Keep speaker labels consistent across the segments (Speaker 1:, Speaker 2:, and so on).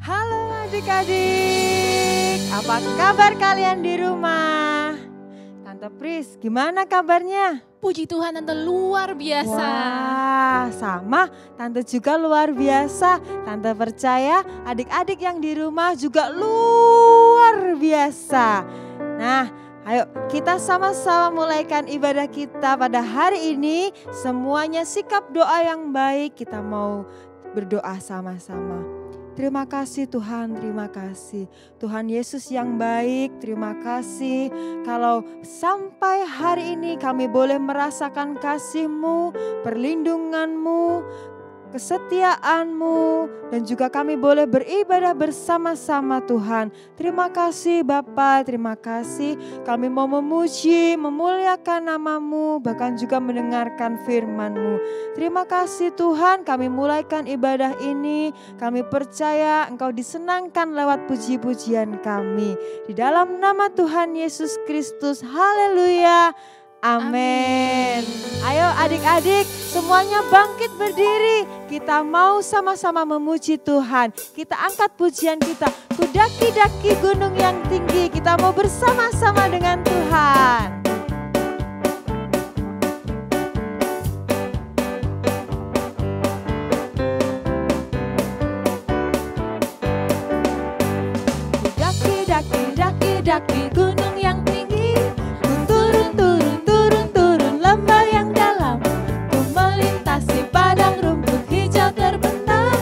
Speaker 1: Halo adik-adik, apa kabar kalian di rumah? Tante Pris, gimana kabarnya?
Speaker 2: Puji Tuhan, Tante luar biasa.
Speaker 1: Wah, sama Tante juga luar biasa. Tante percaya adik-adik yang di rumah juga luar biasa. Nah, ayo kita sama-sama mulaikan ibadah kita pada hari ini. Semuanya sikap doa yang baik, kita mau berdoa sama-sama. Terima kasih Tuhan, terima kasih. Tuhan Yesus yang baik, terima kasih. Kalau sampai hari ini kami boleh merasakan kasih-Mu, perlindungan-Mu, kesetiaan-Mu, dan juga kami boleh beribadah bersama-sama Tuhan. Terima kasih Bapa, terima kasih. Kami mau memuji, memuliakan nama-Mu, bahkan juga mendengarkan firman-Mu. Terima kasih Tuhan, kami mulaikan ibadah ini. Kami percaya Engkau disenangkan lewat puji-pujian kami. Di dalam nama Tuhan Yesus Kristus, haleluya. Amin. Ayo adik-adik semuanya bangkit berdiri. Kita mau sama-sama memuji Tuhan. Kita angkat pujian kita. Ku daki-daki gunung yang tinggi. Kita mau bersama-sama dengan Tuhan. Ku daki-daki gunung yang tinggi. Ku turun-turun lembah yang dalam, ku melintasi padang rumput hijau terbentang.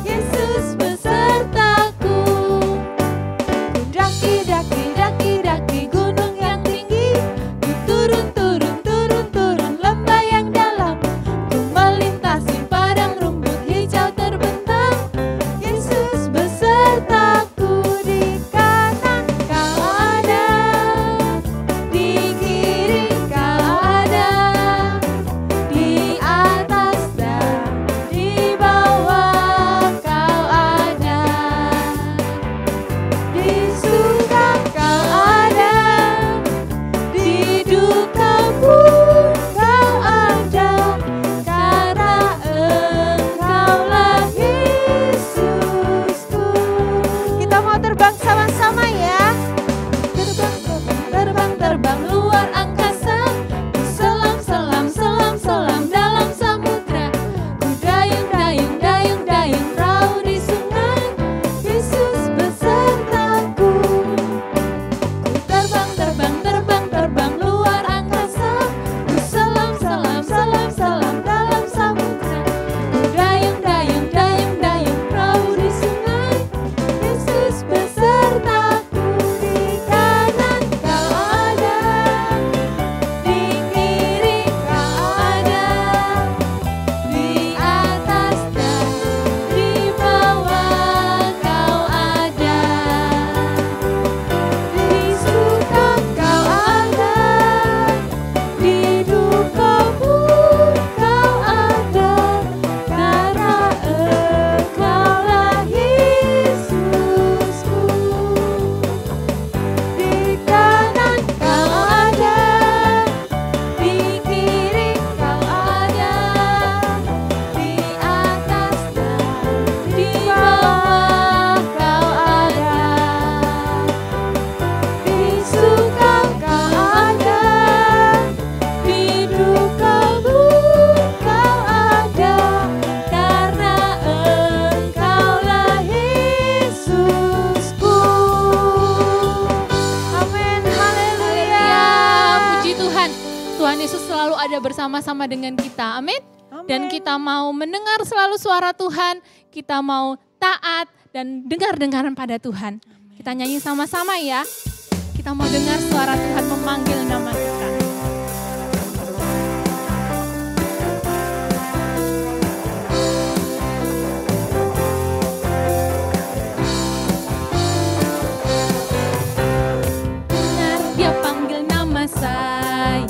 Speaker 1: Yesus besertaku. Ku daki-daki gunung yang tinggi. Ku turun-turun lembah yang dalam, ku melintasi padang rumput hijau terbentang. Yesus besertaku. Di kanan Kau ada, di kiri Kau ada, di atas dan di bawah Kau ada, di suka Kau ada, di duka pun Kau ada, karena Engkaulah Yesusku. Kita mau terbang sama-sama ya. Terbang luar angkasa. Ku selam dalam samudra. Ku dayung perahu di sungai. Yesus besertaku. Ku terbang luar angkasa. Ku selam dalam samudra. Ku dayung perahu di sungai. Yesus besertaku. Di kanan Kau ada, di kiri Kau ada, di atas dan di bawah Kau ada, di suka Kau ada, di duka pun Kau ada, karena Engkaulah Yesusku. Di kanan Kau ada, di kiri Kau ada, di atas dan di bawah Kau ada, di suka Kau ada, di duka pun Kau ada, karena Engkaulah Yesusku. Amin, haleluya.
Speaker 2: Puji Tuhan, Tuhan Yesus selalu ada bersama-sama dengan kita. Amin. Dan kita mau mendengar selalu suara Tuhan, kita mau taat dan dengar-dengaran pada Tuhan. Kita nyanyi sama-sama ya. Kita mau dengar suara Tuhan memanggil nama kita. Dengar Dia panggil nama saya,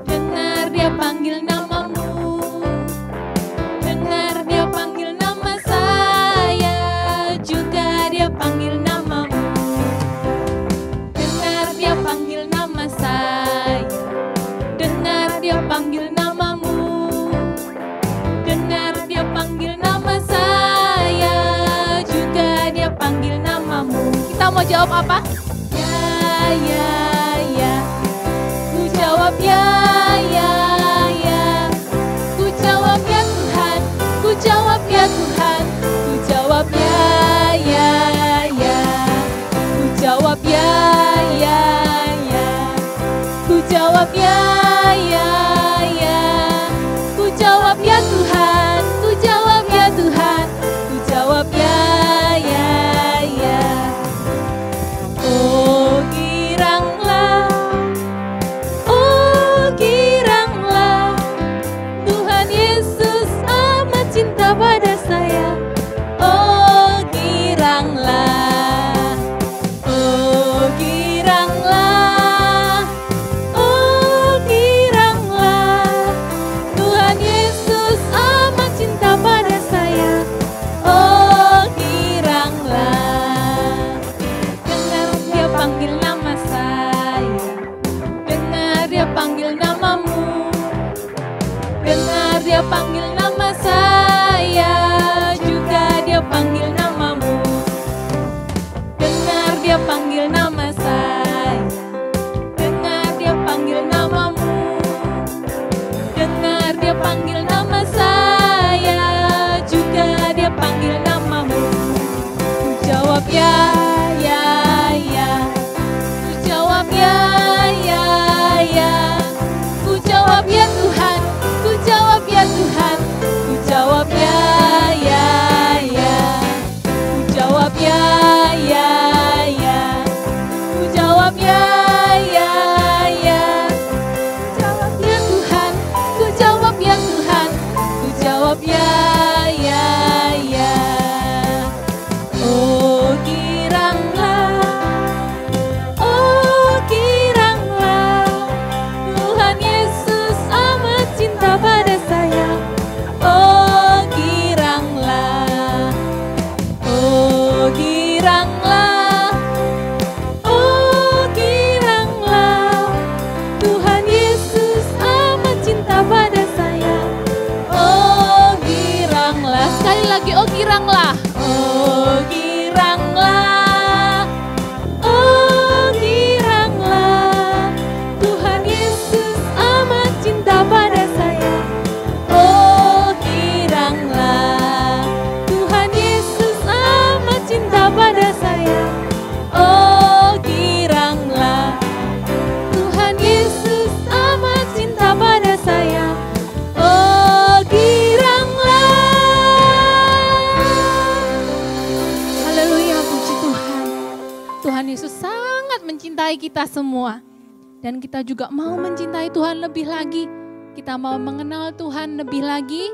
Speaker 2: dengar Dia panggil namamu, dengar Dia panggil nama saya, juga Dia panggil namamu. Dengar Dia panggil nama saya, mau jawab apa? Ya. Ku jawab ya. Ku jawab ya Tuhan. Ku jawab ya Tuhan. Ku jawab ya. Ku jawab ya. Ku jawab ya. Ku jawab ya Tuhan. Ku jawab ya Tuhan. Ku jawab ya. Oh giranglah Tuhan Yesus amat cinta pada saya. Oh giranglah Tuhan Yesus amat cinta pada saya. Oh giranglah, dengar dia panggil nama saya, dengar dia panggil namamu, dengar dia panggil nama saya, juga dia panggil namamu. Dengar dia panggil nama saya, dengar dia panggil namamu, dengar dia panggil nama saya, juga dia panggil namamu. Ku jawab ya. Ku jawab ya. Ku jawab ya Tuhan. Ku jawab ya Tuhan. Ku jawab ya. Ku jawab ya. Ku jawab ya. Jawab ya Tuhan. Ku jawab ya Tuhan. Ku jawab ya. Oh giranglah Tuhan Yesus amat cinta pada saya. Oh giranglah Tuhan Yesus amat cinta pada saya. Oh giranglah, sekali lagi oh giranglah. Oh giranglah Tuhan Yesus amat cinta pada saya. Oh giranglah Tuhan Yesus amat cinta pada saya. Oh giranglah Tuhan Yesus amat cinta pada saya. Oh giranglah. Haleluya, puji Tuhan. Tuhan Yesus sangat mencintai kita semua. Dan kita juga mau mencintai Tuhan lebih lagi. Kita mau mengenal Tuhan lebih lagi.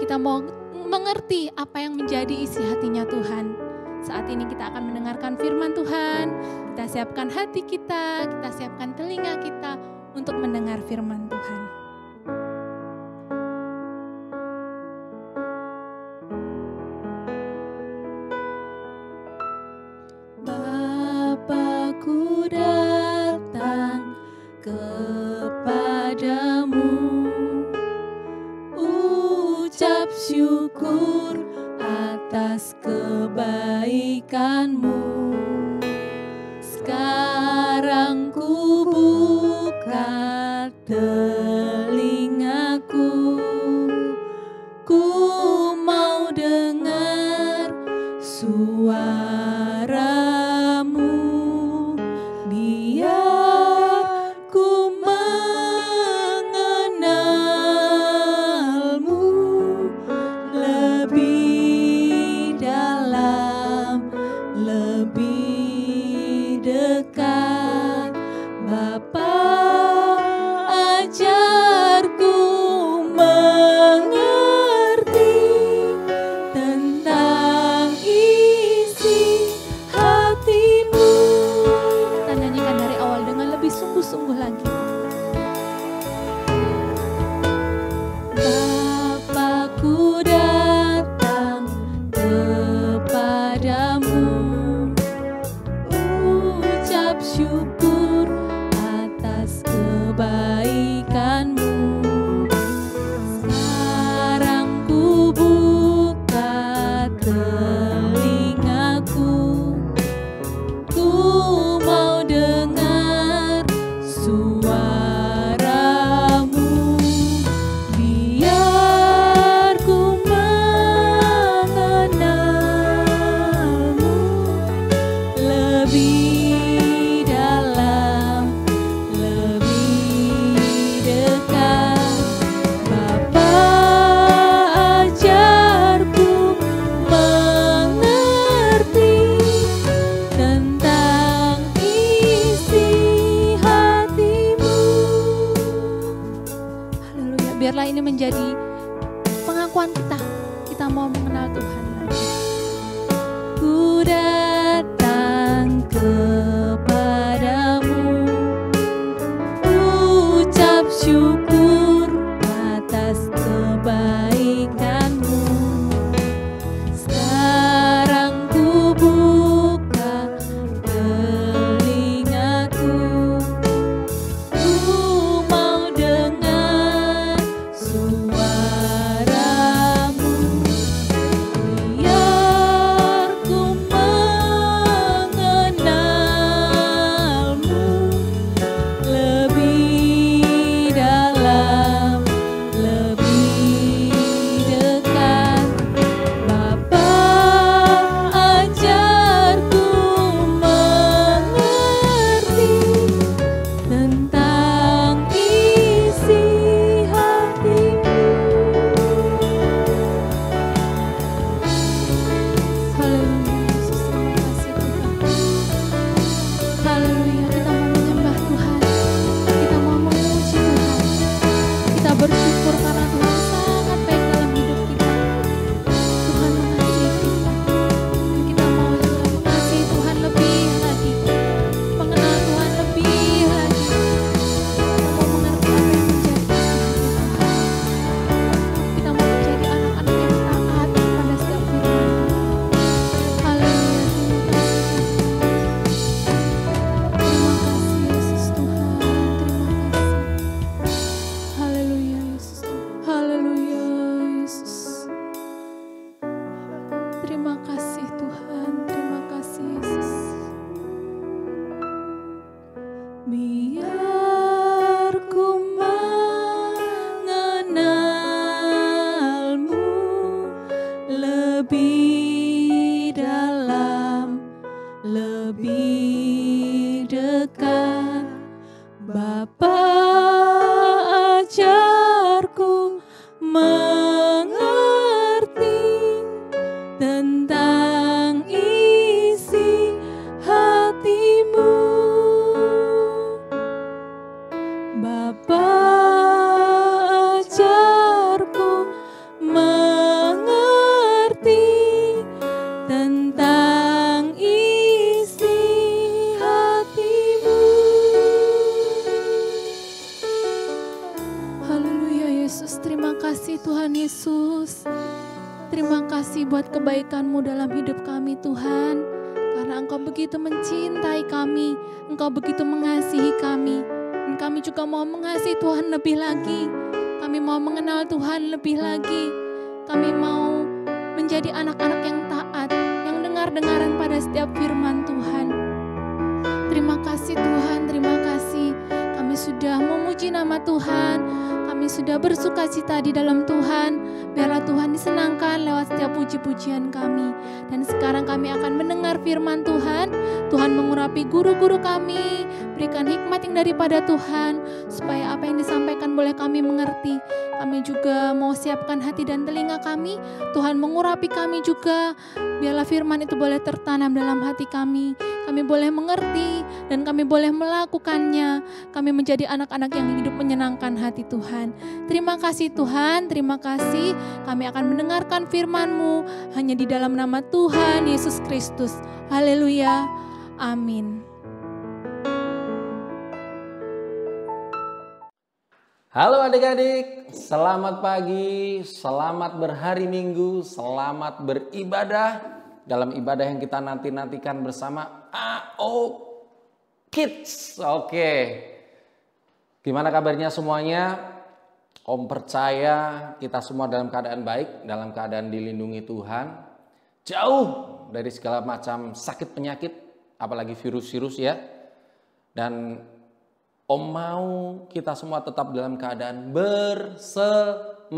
Speaker 2: Kita mau mengerti apa yang menjadi isi hatinya Tuhan. Saat ini kita akan mendengarkan firman Tuhan. Kita siapkan hati kita siapkan telinga kita untuk mendengar firman Tuhan. Bapa-Ku datang kepadamu, ucap syukur atas kebaikanmu. Sekarang ku buka telingaku, ku mau dengar suaramu, biar ku mengenalmu lebih dalam, lebih dekat. Bapa, ajarku mengerti tentang isi menjadi pengakuan kita. Kita mau mengenal Tuhan lagi. Ku datang kepadamu, ucap syukur atas kebaikanmu. Sekarang ku buka telingaku, ku mau dengar suaramu. Biar ku mengenalmu lebih dalam, lebih dekat. Bapa, ajarku mengerti tentang isi hatimu. Haleluya, Yesus, terima kasih Tuhan. Haleluya, kita mau menyembah Tuhan, kita mau memuji Tuhan. Kita bersyukur karena Tuhan sangat baik dalam hidup kita. Tuhan mengasihi kita. Dan kita mau juga mengasihi Tuhan lebih lagi, mengenal Tuhan lebih lagi. Kita mau mengerti apa yang menjadi isi hati Tuhan. Kita mau menjadi anak-anak yang taat pada setiap firman. Haleluya, terima kasih Yesus Tuhan, terima kasih. Haleluya Yesus, haleluya Yesus. Terima kasih Tuhan, terima kasih Yesus. Biar ku mengenalmu lebih dalam, lebih dekat. Bapa, ajarku mengerti tentang isi hatimu. Bapa, ajarku mengerti tentang isi hatimu. Haleluya Yesus, terima kasih Tuhan Yesus. Terima kasih buat kebaikan-Mu dalam hidup kami Tuhan. Karena Engkau begitu mencintai kami, Engkau begitu mengasihi kami. Dan kami juga mau mengasihi Tuhan lebih lagi. Kami mau mengenal Tuhan lebih lagi. Kami mau menjadi anak-anak yang taat, yang dengar-dengaran pada setiap firman Tuhan. Terima kasih Tuhan, terima kasih. Kami sudah memuji nama Tuhan. Kami sudah bersukacita di dalam Tuhan. Biarlah Tuhan disenangkan lewat setiap puji-pujian kami. Dan sekarang kami akan mendengar firman Tuhan. Tuhan mengurapi guru-guru kami. Berikan hikmat yang daripada Tuhan. Supaya apa yang disampaikan boleh kami mengerti. Kami juga mau siapkan hati dan telinga kami. Tuhan mengurapi kami juga. Biarlah firman itu boleh tertanam dalam hati kami. Kami boleh mengerti dan kami boleh melakukannya. Kami menjadi anak-anak yang hidup menyenangkan hati Tuhan. Terima kasih Tuhan, terima kasih. Kami akan mendengarkan firman-Mu hanya di dalam nama Tuhan Yesus Kristus. Haleluya, amin.
Speaker 3: Halo adik-adik, selamat pagi, selamat berhari Minggu, selamat beribadah dalam ibadah yang kita nanti-nantikan bersama AO Kids. Oke, gimana kabarnya semuanya? Om percaya kita semua dalam keadaan baik, dalam keadaan dilindungi Tuhan. Jauh dari segala macam sakit penyakit, apalagi virus-virus ya. Dan Om mau kita semua tetap dalam keadaan bersemangat.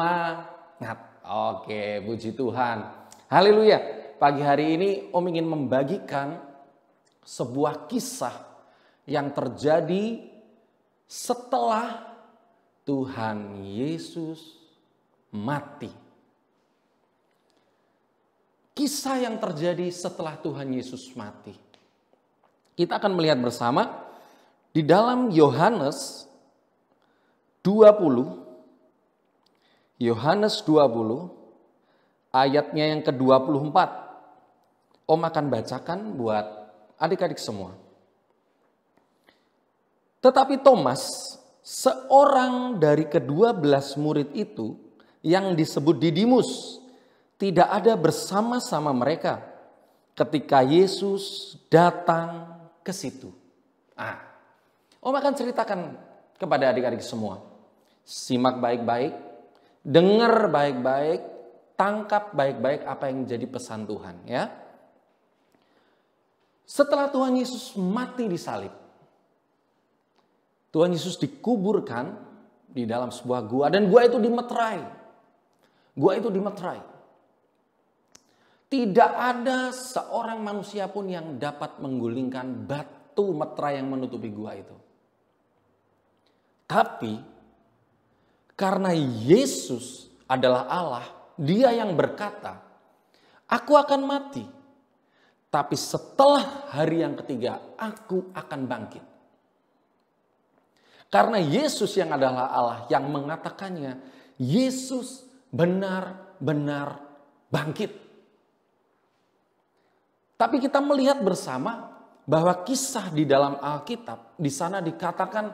Speaker 3: Oke, puji Tuhan. Haleluya. Pagi hari ini Om ingin membagikan sebuah kisah yang terjadi setelah Tuhan Yesus mati. Kisah yang terjadi setelah Tuhan Yesus mati. Kita akan melihat bersama di dalam Yohanes 20, Yohanes 20 ayatnya yang ke-24. Om akan bacakan buat adik-adik semua. Tetapi Thomas, seorang dari ke-12 murid itu yang disebut Didimus, tidak ada bersama-sama mereka ketika Yesus datang ke situ. Om akan ceritakan kepada adik-adik semua. Simak baik-baik, dengar baik-baik, tangkap baik-baik apa yang menjadi pesan Tuhan, ya. Setelah Tuhan Yesus mati di salib, Tuhan Yesus dikuburkan di dalam sebuah gua dan gua itu dimeterai. Gua itu dimeterai. Tidak ada seorang manusia pun yang dapat menggulingkan batu meterai yang menutupi gua itu. Tapi karena Yesus adalah Allah, Dia yang berkata, "Aku akan mati, tapi setelah hari yang ketiga aku akan bangkit." Karena Yesus yang adalah Allah yang mengatakannya, Yesus benar-benar bangkit. Tapi kita melihat bersama bahwa kisah di dalam Alkitab, di sana dikatakan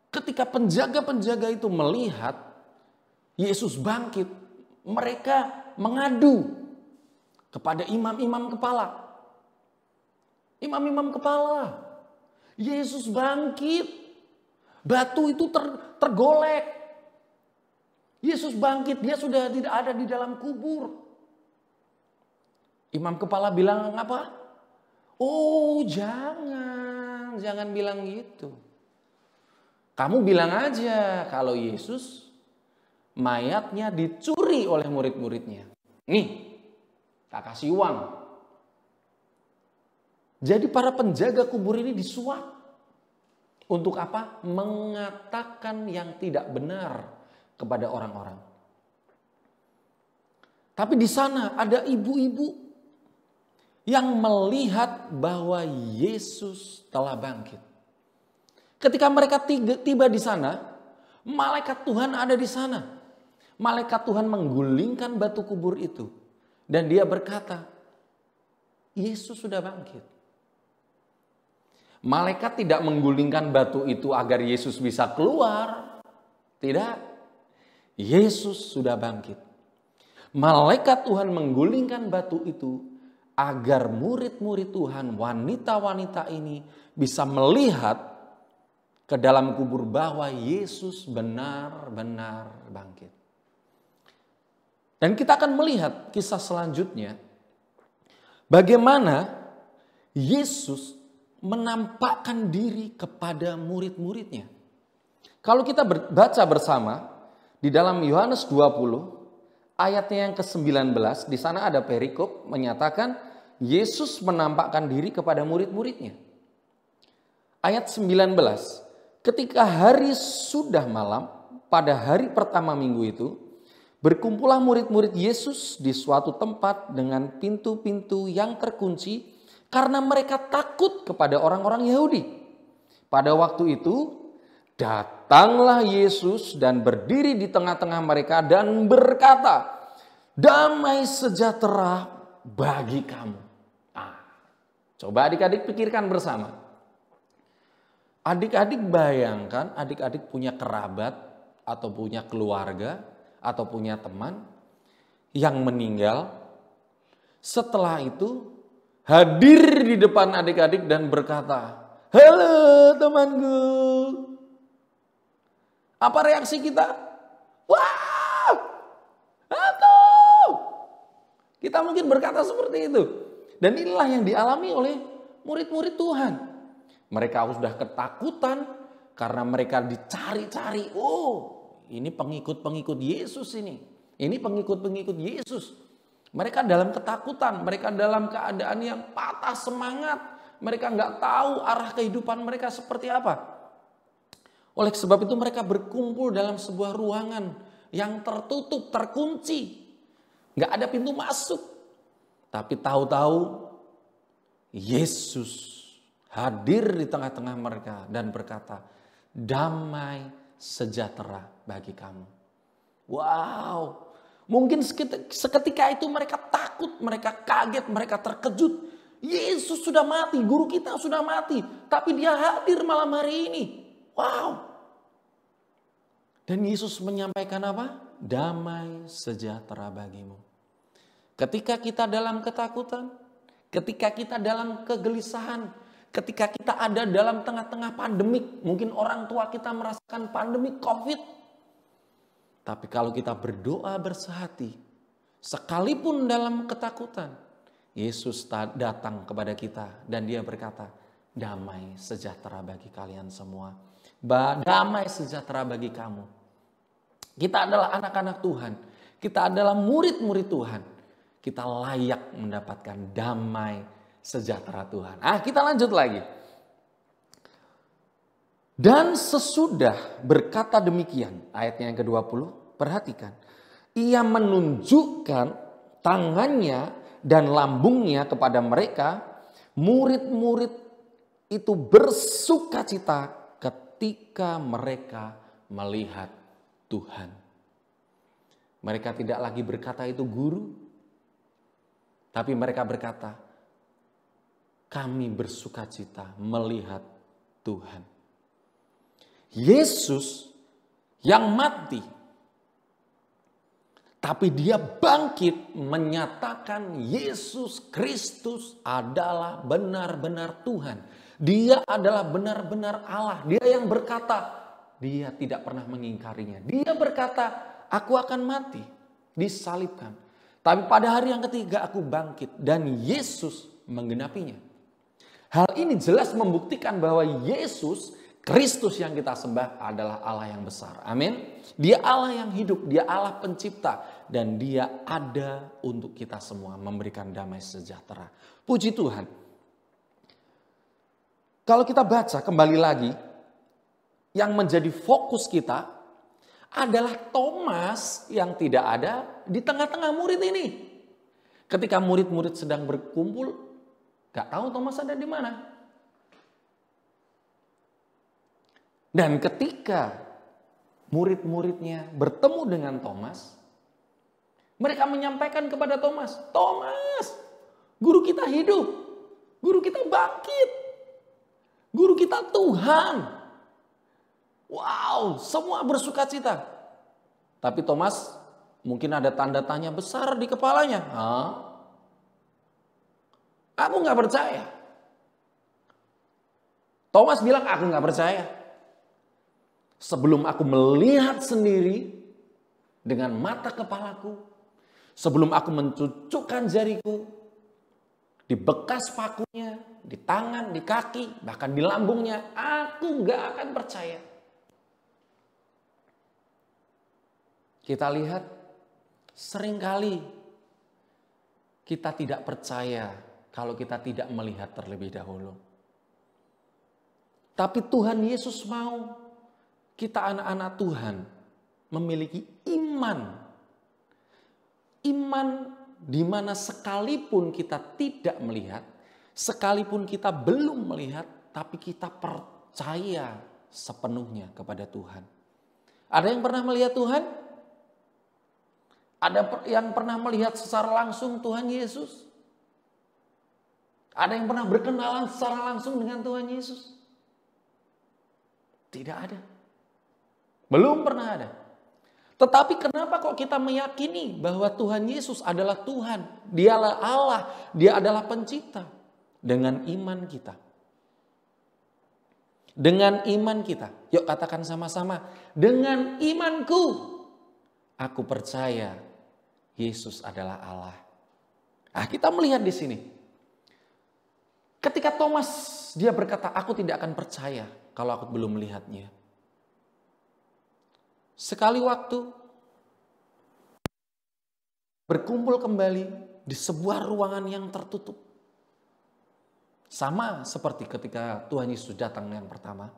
Speaker 3: ketika penjaga-penjaga itu melihat Yesus bangkit, mereka mengadu kepada imam-imam kepala. Imam-imam kepala, Yesus bangkit. Batu itu tergolek. Yesus bangkit, dia sudah tidak ada di dalam kubur. Imam kepala bilang apa? Oh, jangan bilang gitu. Kamu bilang aja kalau Yesus mayatnya dicuri oleh murid-muridnya. Nih, tak kasih uang. Jadi para penjaga kubur ini disuap. Untuk apa? Mengatakan yang tidak benar kepada orang-orang. Tapi di sana ada ibu-ibu yang melihat bahwa Yesus telah bangkit. Ketika mereka tiba di sana, malaikat Tuhan ada di sana. Malaikat Tuhan menggulingkan batu kubur itu. Dan dia berkata, Yesus sudah bangkit. Malaikat tidak menggulingkan batu itu agar Yesus bisa keluar. Tidak. Yesus sudah bangkit. Malaikat Tuhan menggulingkan batu itu agar murid-murid Tuhan, wanita-wanita ini bisa melihat ke dalam kubur bahwa Yesus benar-benar bangkit. Dan kita akan melihat kisah selanjutnya. Bagaimana Yesus menampakkan diri kepada murid-muridnya. Kalau kita baca bersama di dalam Yohanes 20 ayatnya yang ke-19, di sana ada perikop menyatakan Yesus menampakkan diri kepada murid-muridnya. Ayat 19, ketika hari sudah malam pada hari pertama minggu itu, berkumpullah murid-murid Yesus di suatu tempat dengan pintu-pintu yang terkunci karena mereka takut kepada orang-orang Yahudi. Pada waktu itu datanglah Yesus dan berdiri di tengah-tengah mereka dan berkata, "Damai sejahtera bagi kamu." Coba adik-adik pikirkan bersama. Adik-adik bayangkan adik-adik punya kerabat atau punya keluarga atau punya teman yang meninggal. Setelah itu hadir di depan adik-adik dan berkata, "Halo temanku." Apa reaksi kita? Wah, atau kita mungkin berkata seperti itu. Dan inilah yang dialami oleh murid-murid Tuhan. Mereka sudah ketakutan karena mereka dicari-cari. Oh, ini pengikut-pengikut Yesus ini. Ini pengikut-pengikut Yesus. Mereka dalam ketakutan, mereka dalam keadaan yang patah semangat. Mereka nggak tahu arah kehidupan mereka seperti apa. Oleh sebab itu mereka berkumpul dalam sebuah ruangan yang tertutup, terkunci. Nggak ada pintu masuk. Tapi tahu-tahu Yesus hadir di tengah-tengah mereka dan berkata, "Damai sejahtera bagi kamu." Wow. Mungkin seketika itu mereka takut, mereka kaget, mereka terkejut. Yesus sudah mati, guru kita sudah mati. Tapi dia hadir malam hari ini. Wow. Dan Yesus menyampaikan apa? Damai sejahtera bagimu. Ketika kita dalam ketakutan, ketika kita dalam kegelisahan, ketika kita ada dalam tengah-tengah pandemik, mungkin orang tua kita merasakan pandemik COVID. Tapi kalau kita berdoa bersehati, sekalipun dalam ketakutan, Yesus datang kepada kita dan dia berkata, damai sejahtera bagi kalian semua. Damai sejahtera bagi kamu. Kita adalah anak-anak Tuhan. Kita adalah murid-murid Tuhan. Kita layak mendapatkan damai sejahtera Tuhan. Kita lanjut lagi. Dan sesudah berkata demikian, ayatnya yang ke-20, perhatikan. Ia menunjukkan tangannya dan lambungnya kepada mereka. Murid-murid itu bersukacita ketika mereka melihat Tuhan. Mereka tidak lagi berkata itu guru, tapi mereka berkata, kami bersukacita melihat Tuhan. Yesus yang mati, tapi dia bangkit menyatakan Yesus Kristus adalah benar-benar Tuhan. Dia adalah benar-benar Allah. Dia yang berkata, dia tidak pernah mengingkarinya. Dia berkata, aku akan mati, disalibkan. Tapi pada hari yang ketiga aku bangkit dan Yesus menggenapinya. Hal ini jelas membuktikan bahwa Yesus Kristus yang kita sembah adalah Allah yang besar. Amin. Dia Allah yang hidup, dia Allah pencipta. Dan dia ada untuk kita semua memberikan damai sejahtera. Puji Tuhan. Kalau kita baca kembali lagi, yang menjadi fokus kita adalah Thomas yang tidak ada di tengah-tengah murid ini. Ketika murid-murid sedang berkumpul, gak tahu Thomas ada di mana. Dan ketika murid-muridnya bertemu dengan Thomas, mereka menyampaikan kepada Thomas, Thomas, guru kita hidup, guru kita bangkit, guru kita Tuhan. Wow, semua bersukacita. Tapi Thomas mungkin ada tanda tanya besar di kepalanya. Aku gak percaya. Thomas bilang, aku gak percaya. Sebelum aku melihat sendiri dengan mata kepalaku, sebelum aku mencucukkan jariku di bekas pakunya, di tangan, di kaki, bahkan di lambungnya, aku gak akan percaya. Kita lihat seringkali kita tidak percaya kalau kita tidak melihat terlebih dahulu. Tapi Tuhan Yesus mau kita anak-anak Tuhan memiliki iman. Iman di mana sekalipun kita tidak melihat, sekalipun kita belum melihat, tapi kita percaya sepenuhnya kepada Tuhan. Ada yang pernah melihat Tuhan? Ada yang pernah melihat secara langsung Tuhan Yesus? Ada yang pernah berkenalan secara langsung dengan Tuhan Yesus? Tidak ada. Belum pernah ada. Tetapi kenapa kok kita meyakini bahwa Tuhan Yesus adalah Tuhan? Dialah Allah, dia adalah pencipta. Dengan iman kita. Dengan iman kita. Yuk katakan sama-sama. Dengan imanku, aku percaya Yesus adalah Allah. Kita melihat di sini. Ketika Thomas dia berkata, aku tidak akan percaya kalau aku belum melihatnya. Sekali waktu berkumpul kembali di sebuah ruangan yang tertutup. Sama seperti ketika Tuhan Yesus datang yang pertama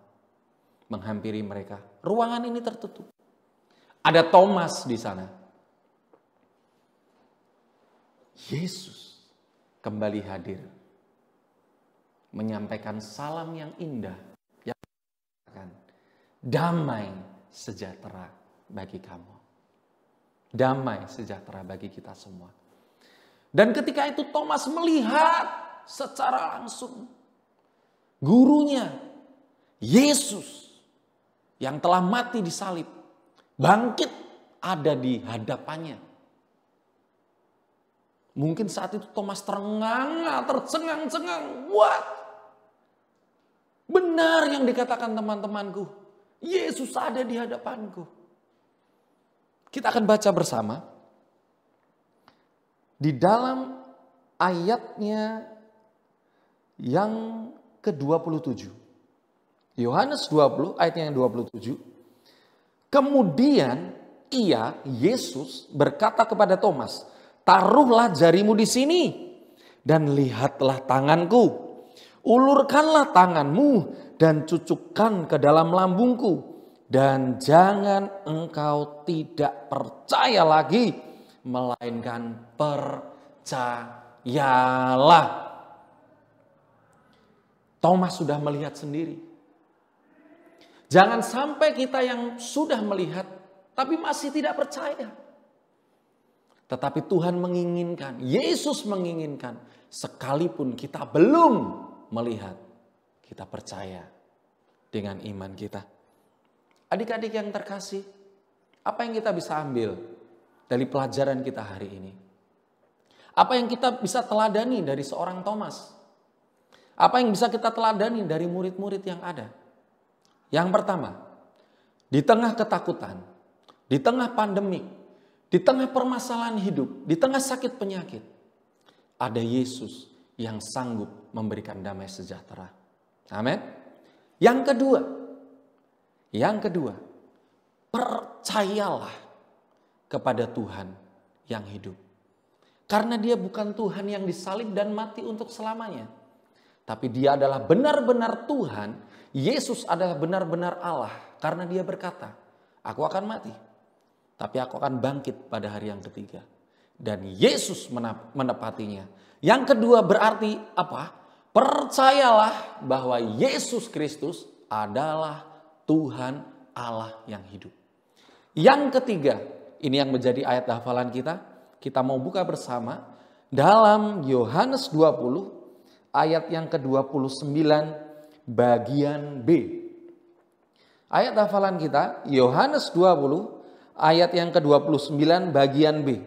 Speaker 3: menghampiri mereka. Ruangan ini tertutup. Ada Thomas di sana. Yesus kembali hadir. Menyampaikan salam yang indah. Yang damai sejahtera bagi kamu. damai sejahtera bagi kita semua. Dan ketika itu Thomas melihat secara langsung gurunya, Yesus yang telah mati di salib, bangkit ada di hadapannya. Mungkin saat itu Thomas tercengang-cengang. What? Benar yang dikatakan teman-temanku. Yesus ada di hadapanku. Kita akan baca bersama. Di dalam ayatnya yang ke-27. Yohanes 20 ayatnya yang 27. Kemudian Yesus berkata kepada Thomas, taruhlah jarimu di sini dan lihatlah tanganku. Ulurkanlah tanganmu dan cucukkan ke dalam lambungku. Dan jangan engkau tidak percaya lagi, melainkan percayalah. Thomas sudah melihat sendiri. Jangan sampai kita yang sudah melihat tapi masih tidak percaya. Tetapi Tuhan menginginkan, Yesus menginginkan, sekalipun kita belum melihat, kita percaya dengan iman kita. Adik-adik yang terkasih, apa yang kita bisa ambil dari pelajaran kita hari ini? Apa yang kita bisa teladani dari seorang Thomas? Apa yang bisa kita teladani dari murid-murid yang ada? Yang pertama, di tengah ketakutan, di tengah pandemik, di tengah permasalahan hidup, di tengah sakit penyakit, ada Yesus yang sanggup memberikan damai sejahtera. Amin. Yang kedua, percayalah kepada Tuhan yang hidup. Karena dia bukan Tuhan yang disalib dan mati untuk selamanya. Tapi dia adalah benar-benar Tuhan. Yesus adalah benar-benar Allah. Karena dia berkata, aku akan mati, tapi aku akan bangkit pada hari yang ketiga. Dan Yesus menepatinya. Yang kedua berarti apa? Percayalah bahwa Yesus Kristus adalah Tuhan Allah yang hidup. Yang ketiga, ini yang menjadi ayat hafalan kita. Kita mau buka bersama dalam Yohanes 20 ayat yang ke-29 bagian B. Ayat hafalan kita Yohanes 20 ayat yang ke-29 bagian B.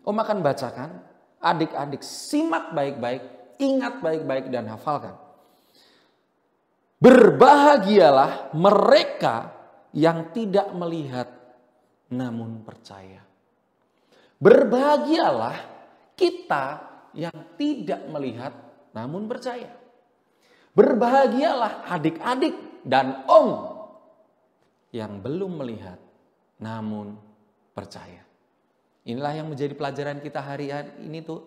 Speaker 3: Om akan bacakan. Adik-adik simak baik-baik, ingat baik-baik dan hafalkan. Berbahagialah mereka yang tidak melihat namun percaya. Berbahagialah kita yang tidak melihat namun percaya. Berbahagialah adik-adik dan om yang belum melihat namun percaya. Inilah yang menjadi pelajaran kita hari ini tuh.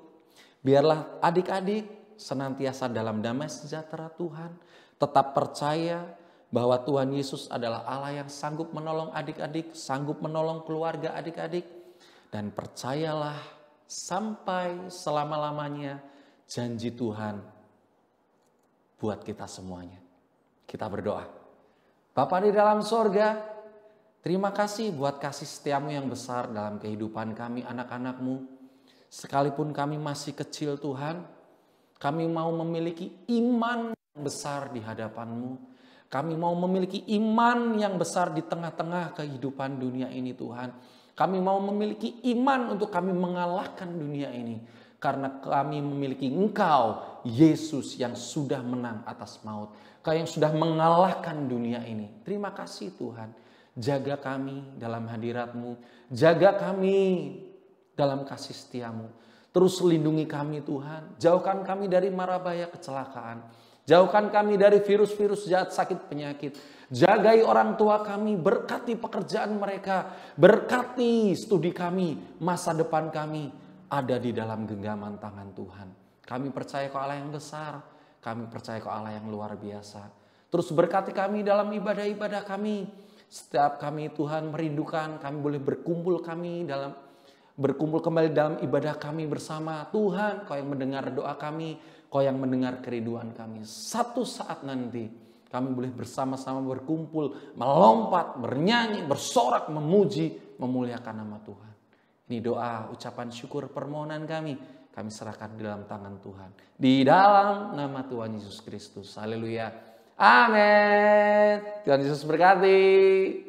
Speaker 3: Biarlah adik-adik senantiasa dalam damai sejahtera Tuhan. Tetap percaya bahwa Tuhan Yesus adalah Allah yang sanggup menolong adik-adik, sanggup menolong keluarga adik-adik. Dan percayalah sampai selama-lamanya janji Tuhan buat kita semuanya. Kita berdoa. Bapa di dalam sorga, terima kasih buat kasih setiamu yang besar dalam kehidupan kami anak-anak-Mu. Sekalipun kami masih kecil Tuhan, kami mau memiliki iman yang besar di hadapan-Mu. Kami mau memiliki iman yang besar di tengah-tengah kehidupan dunia ini Tuhan. Kami mau memiliki iman untuk kami mengalahkan dunia ini. Karena kami memiliki Engkau, Yesus yang sudah menang atas maut. Kau yang sudah mengalahkan dunia ini. Terima kasih Tuhan. Jaga kami dalam hadirat-Mu. Jaga kami dalam kasih setia-Mu. Terus lindungi kami Tuhan. Jauhkan kami dari mara bahaya kecelakaan. Jauhkan kami dari virus-virus jahat sakit penyakit. Jagai orang tua kami. Berkati pekerjaan mereka. Berkati studi kami. Masa depan kami ada di dalam genggaman tangan Tuhan. Kami percaya Kau Allah yang besar. Kami percaya Kau Allah yang luar biasa. Terus berkati kami dalam ibadah-ibadah kami. Setiap kami Tuhan merindukan kami boleh berkumpul kembali dalam ibadah kami bersama. Tuhan, Kau yang mendengar doa kami, Kau yang mendengar kerinduan kami. Satu saat nanti kami boleh bersama-sama berkumpul, melompat, bernyanyi, bersorak, memuji, memuliakan nama Tuhan. Ini doa, ucapan syukur, permohonan kami serahkan di dalam tangan Tuhan. Di dalam nama Tuhan Yesus Kristus. Haleluya. Amin. Tuhan Yesus berkati.